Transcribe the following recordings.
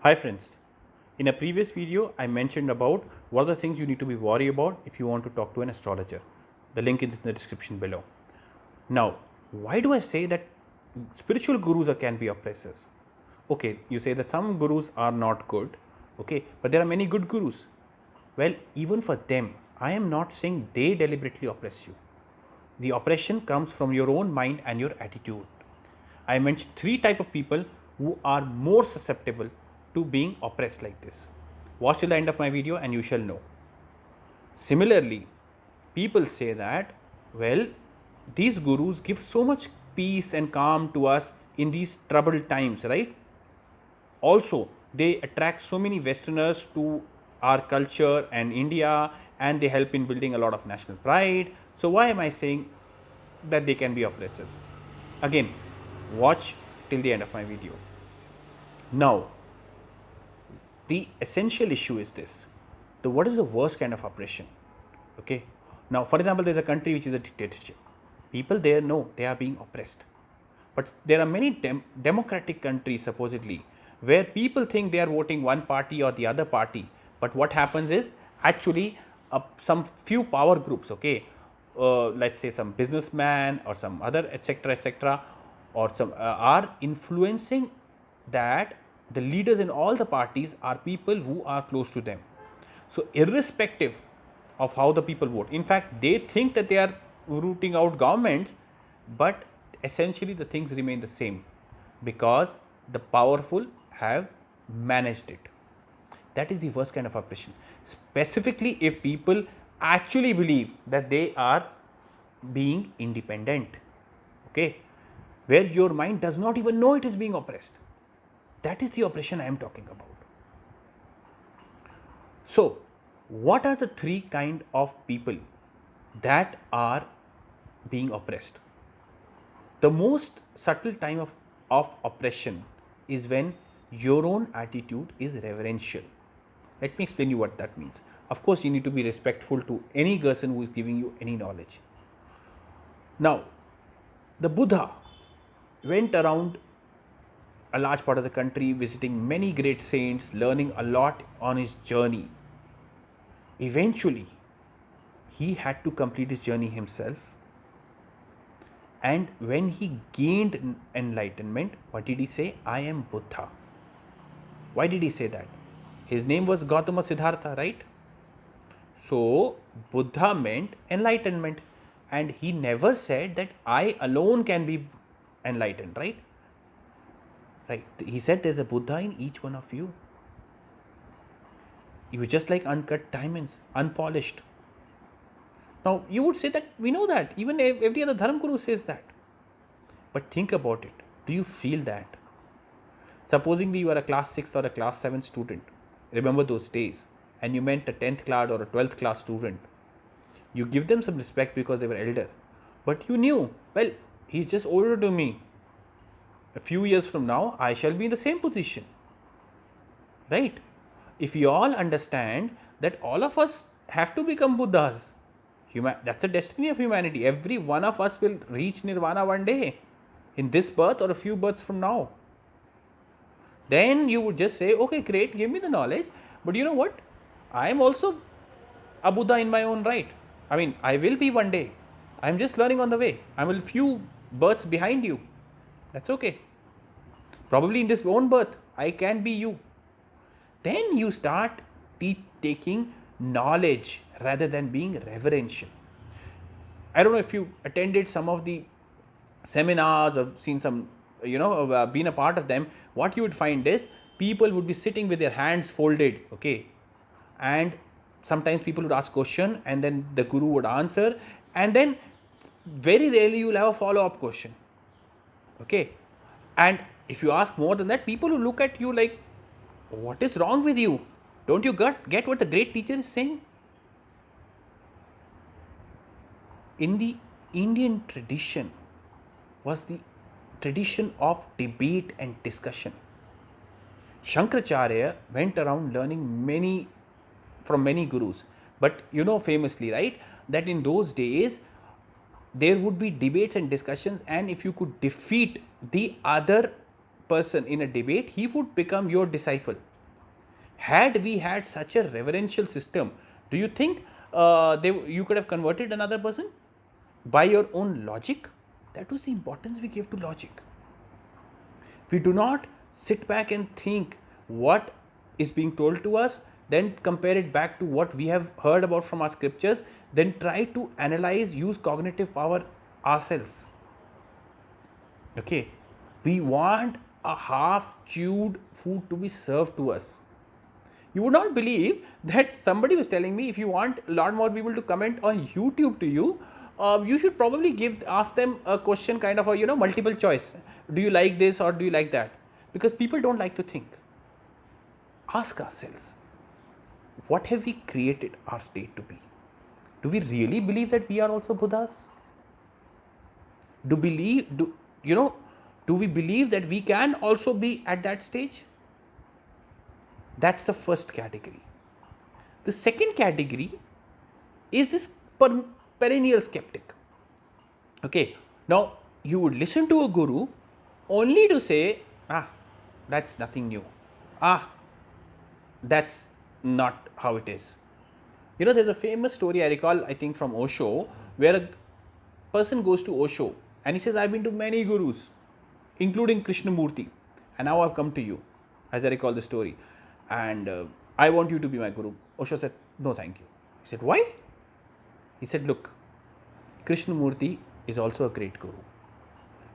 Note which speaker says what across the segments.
Speaker 1: Hi friends, in a previous video I mentioned about what are the things you need to be worried about if you want to talk to an astrologer. The link is in the description below. Now, why do I say that spiritual gurus can be oppressors? Okay, you say that some gurus are not good, okay, but there are many good gurus. Well, even for them, I am not saying they deliberately oppress you. The oppression comes from your own mind and your attitude. I mentioned three type of people who are more susceptible to being oppressed like this. Watch till the end of my video and you shall know. Similarly, people say that, well, these gurus give so much peace and calm to us in these troubled times, right? Also, they attract so many Westerners to our culture and India, and they help in building a lot of national pride. So, why am I saying that they can be oppressors? Again, watch till the end of my video. Now, the essential issue is this: what is the worst kind of oppression? Okay. Now, for example, there is a country which is a dictatorship. People there know they are being oppressed. But there are many democratic countries supposedly where people think they are voting one party or the other party. But what happens is actually some few power groups, okay, let's say some businessman or some other etc., or some are influencing that the leaders in all the parties are people who are close to them. So, irrespective of how the people vote, in fact, they think that they are rooting out governments, but essentially the things remain the same because the powerful have managed it. That is the worst kind of oppression. Specifically, if people actually believe that they are being independent, okay, where your mind does not even know it is being oppressed. That is the oppression I am talking about. So, what are the three kind of people that are being oppressed? The most subtle time of oppression is when your own attitude is reverential. Let me explain you what that means. Of course, you need to be respectful to any person who is giving you any knowledge. Now, the Buddha went around a large part of the country visiting many great saints, learning a lot on his journey. Eventually, he had to complete his journey himself. And when he gained enlightenment, what did he say? I am Buddha. Why did he say that? His name was Gautama Siddhartha, right? So, Buddha meant enlightenment. And he never said that I alone can be enlightened, right? Right. He said there's a Buddha in each one of you. You were just like uncut diamonds, unpolished. Now, you would say that we know that. Even every other Dharma Guru says that. But think about it. Do you feel that? Supposing you are a class 6th or a class 7th student, remember those days, and you met a 10th class or a 12th class student. You give them some respect because they were elder. But you knew, well, he's just older to me. A few years from now, I shall be in the same position. Right? If you all understand that all of us have to become Buddhas, that's the destiny of humanity. Every one of us will reach Nirvana one day, in this birth or a few births from now. Then you would just say, okay, great, give me the knowledge, but you know what? I am also a Buddha in my own right. I mean, I will be one day. I am just learning on the way. I am a few births behind you. That's okay. Probably in this own birth, I can be you. Then you start taking knowledge rather than being reverential. I don't know if you attended some of the seminars or seen some, been a part of them. What you would find is people would be sitting with their hands folded, okay, and sometimes people would ask question and then the guru would answer, and then very rarely you will have a follow-up question, okay. And if you ask more than that, people will look at you like, what is wrong with you? Don't you get what the great teacher is saying? In the Indian tradition was the tradition of debate and discussion. Shankaracharya went around learning from many gurus, but you know famously, right, that in those days there would be debates and discussions, and if you could defeat the other person in a debate, he would become your disciple. Had we had such a reverential system, do you think you could have converted another person by your own logic? That was the importance we gave to logic. We do not sit back and think what is being told to us, then compare it back to what we have heard about from our scriptures, then try to analyze, use cognitive power ourselves. Okay, we want a half chewed food to be served to us. You would not believe that somebody was telling me, if you want a lot more people to comment on YouTube to you, you should probably ask them a question, kind of a multiple choice. Do you like this or do you like that? Because people don't like to think. Ask ourselves, what have we created our state to be? Do we really believe that we are also Buddhas? Do we believe that we can also be at that stage? That's the first category. The second category is this perennial skeptic. Okay, now you would listen to a guru only to say, that's nothing new. That's not how it is. There's a famous story I recall, I think from Osho, where a person goes to Osho and he says, I've been to many gurus, including Krishnamurti, and now I've come to you, as I recall the story, and I want you to be my guru. Osho said, no thank you. He said, why? He said, look, Krishnamurti is also a great guru.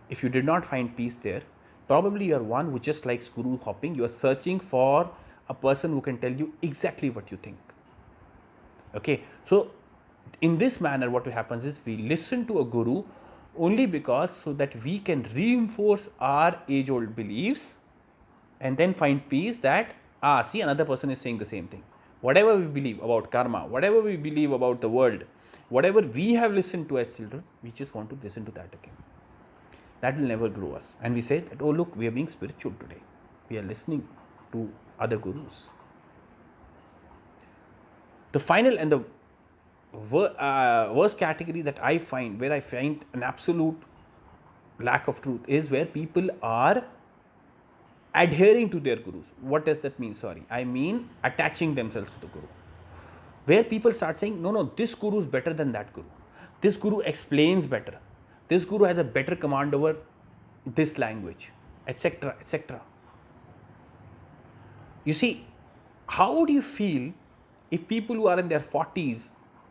Speaker 1: If you did not find peace there, probably you are one who just likes guru hopping. You are searching for a person who can tell you exactly what you think. Okay, so in this manner what happens is we listen to a guru only because so that we can reinforce our age old beliefs and then find peace that see, another person is saying the same thing. Whatever we believe about karma, whatever we believe about the world, whatever we have listened to as children, we just want to listen to that again. That will never grow us. And we say that, oh look, we are being spiritual today. We are listening to other gurus. The final and the worst category that I find, where I find an absolute lack of truth, is where people are adhering to their gurus. What does that mean? Sorry, I mean attaching themselves to the guru. Where people start saying, no, this guru is better than that guru. This guru explains better. This guru has a better command over this language, etc., etc. You see, how would you feel if people who are in their 40s,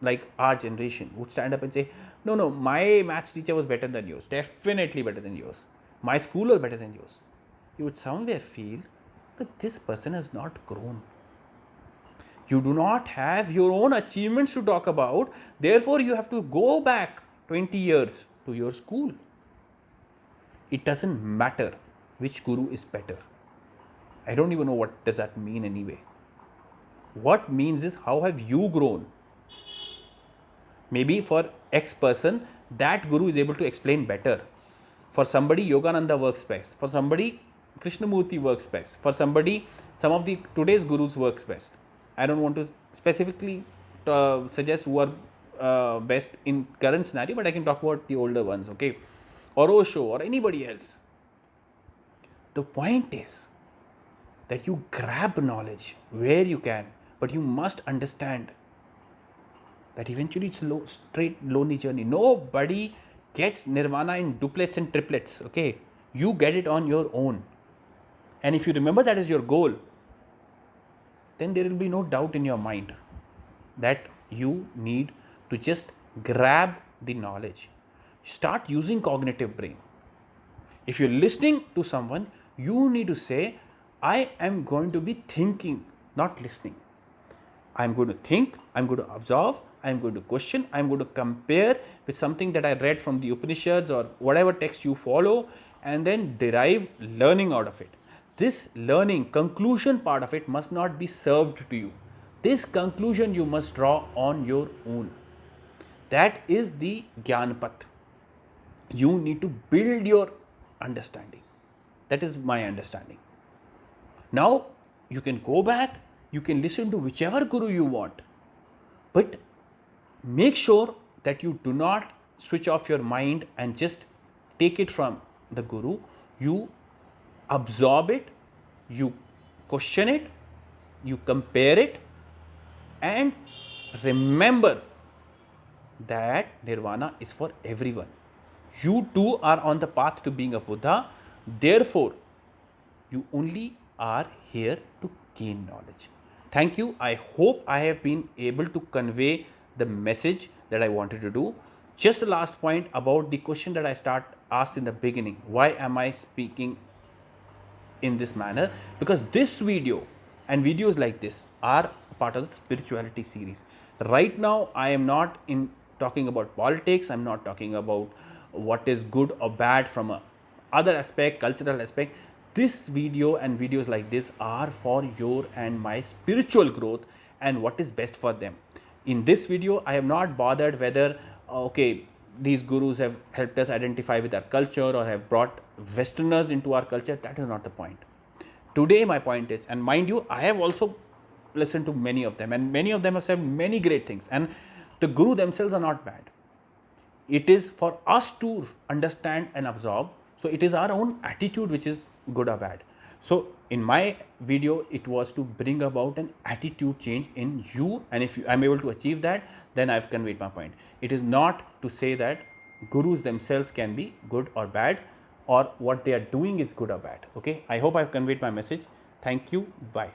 Speaker 1: like our generation, would stand up and say, no, my maths teacher was better than yours, definitely better than yours. My school was better than yours. You would somewhere feel that this person has not grown. You do not have your own achievements to talk about, therefore you have to go back 20 years to your school. It doesn't matter which guru is better. I don't even know what does that mean anyway. What means is, how have you grown? Maybe for X person, that guru is able to explain better. For somebody, Yogananda works best. For somebody, Krishnamurti works best. For somebody, some of the today's gurus works best. I don't want to specifically suggest who are best in current scenario, but I can talk about the older ones, okay? Or Osho or anybody else. The point is that you grab knowledge where you can, but you must understand that eventually it's a straight lonely journey. Nobody gets nirvana in duplets and triplets, okay? You get it on your own. And if you remember that as your goal, then there will be no doubt in your mind that you need to just grab the knowledge. Start using cognitive brain. If you're listening to someone, you need to say, I am going to be thinking, not listening. I'm going to think, I'm going to observe, I'm going to question, I'm going to compare with something that I read from the Upanishads or whatever text you follow, and then derive learning out of it. This learning, conclusion part of it must not be served to you. This conclusion you must draw on your own. That is the Jnanapath. You need to build your understanding. That is my understanding. Now, you can go back, you can listen to whichever guru you want, but make sure that you do not switch off your mind and just take it from the guru. You absorb it, you question it, you compare it, and remember that nirvana is for everyone. You too are on the path to being a Buddha. Therefore, you only are here to gain knowledge. Thank you. I hope I have been able to convey the message that I wanted to do. Just the last point about the question that I asked in the beginning. Why am I speaking in this manner? Because this video and videos like this are part of the spirituality series. Right now I am not in talking about politics, I'm not talking about what is good or bad from a other aspect, cultural aspect. This video and videos like this are for your and my spiritual growth and what is best for them. In this video I have not bothered whether okay, these gurus have helped us identify with our culture or have brought westerners into our culture. That is not the point. Today my point is, and mind you, I have also listened to many of them, and many of them have said many great things, and the guru themselves are not bad. It is for us to understand and absorb. So it is our own attitude which is good or bad. So in my video it was to bring about an attitude change in you, and if I'm able to achieve that, then I've conveyed my point. It is not to say that gurus themselves can be good or bad, or what they are doing is good or bad. Okay, I hope I've conveyed my message. Thank you. Bye.